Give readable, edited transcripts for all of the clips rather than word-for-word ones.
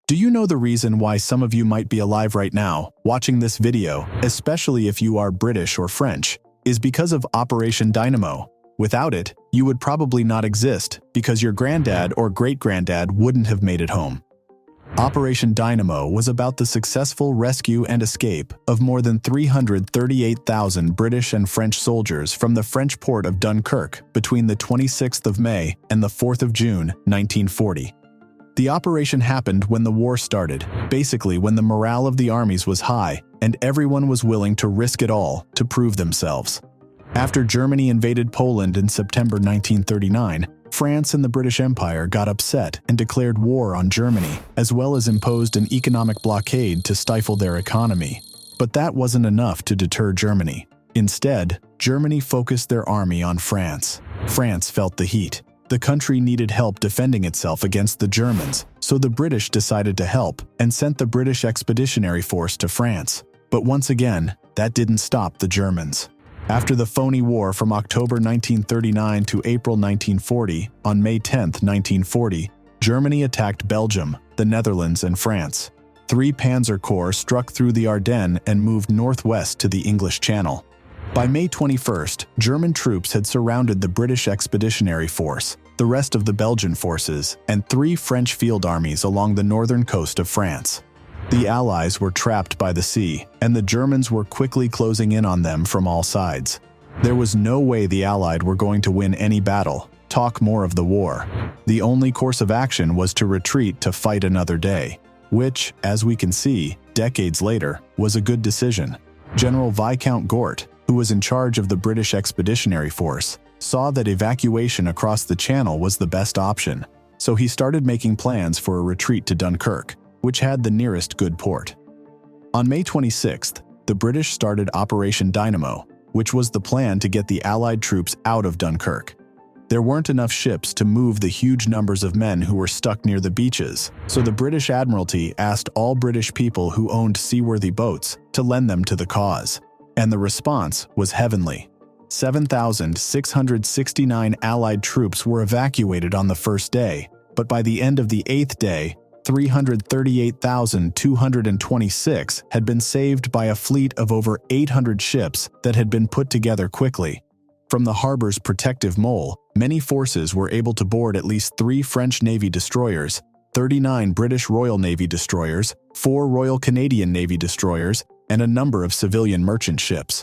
Do you know the reason why some of you might be alive right now, watching this video, especially if you are British or French, is because of Operation Dynamo? Without it, you would probably not exist because your granddad or great-granddad wouldn't have made it home. Operation Dynamo was about the successful rescue and escape of more than 338,000 British and French soldiers from the French port of Dunkirk between the 26th of May and the 4th of June, 1940. The operation happened when the war started, basically when the morale of the armies was high and everyone was willing to risk it all to prove themselves. After Germany invaded Poland in September 1939, France and the British Empire got upset and declared war on Germany, as well as imposed an economic blockade to stifle their economy. But that wasn't enough to deter Germany. Instead, Germany focused their army on France. France felt the heat. The country needed help defending itself against the Germans, so the British decided to help and sent the British Expeditionary Force to France. But once again, that didn't stop the Germans. After the phony war from October 1939 to April 1940, on May 10, 1940, Germany attacked Belgium, the Netherlands, and France. 3 Panzer Corps struck through the Ardennes and moved northwest to the English Channel. By May 21st, German troops had surrounded the British Expeditionary Force, the rest of the Belgian forces, and 3 French field armies along the northern coast of France. The Allies were trapped by the sea, and the Germans were quickly closing in on them from all sides. There was no way the Allied were going to win any battle, talk more of the war. The only course of action was to retreat to fight another day, which, as we can see, decades later, was a good decision. General Viscount Gort, who was in charge of the British Expeditionary Force, saw that evacuation across the Channel was the best option, so he started making plans for a retreat to Dunkirk, which had the nearest good port. On May 26th, the British started Operation Dynamo, which was the plan to get the Allied troops out of Dunkirk. There weren't enough ships to move the huge numbers of men who were stuck near the beaches, so the British Admiralty asked all British people who owned seaworthy boats to lend them to the cause. And the response was heavenly. 7,669 Allied troops were evacuated on the first day, but by the end of the 8th day, 338,226 had been saved by a fleet of over 800 ships that had been put together quickly. From the harbor's protective mole, many forces were able to board at least 3 French Navy destroyers, 39 British Royal Navy destroyers, 4 Royal Canadian Navy destroyers, and a number of civilian merchant ships.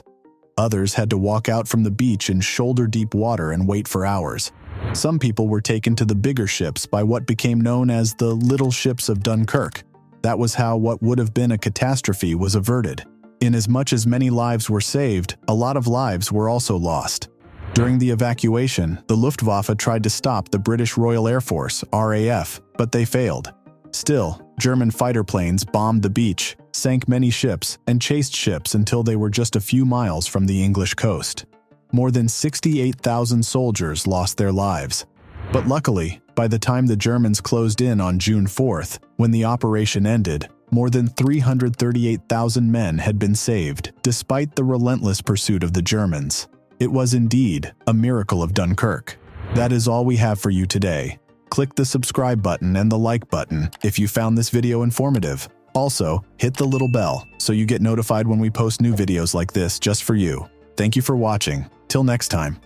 Others had to walk out from the beach in shoulder-deep water and wait for hours. Some people were taken to the bigger ships by what became known as the Little Ships of Dunkirk. That was how what would have been a catastrophe was averted. Inasmuch as many lives were saved, a lot of lives were also lost. During the evacuation, the Luftwaffe tried to stop the British Royal Air Force, RAF, but they failed. Still, German fighter planes bombed the beach, sank many ships, and chased ships until they were just a few miles from the English coast. More than 68,000 soldiers lost their lives. But luckily, by the time the Germans closed in on June 4th, when the operation ended, more than 338,000 men had been saved, despite the relentless pursuit of the Germans. It was indeed a miracle of Dunkirk. That is all we have for you today. Click the subscribe button and the like button if you found this video informative. Also, hit the little bell so you get notified when we post new videos like this just for you. Thank you for watching. Till next time.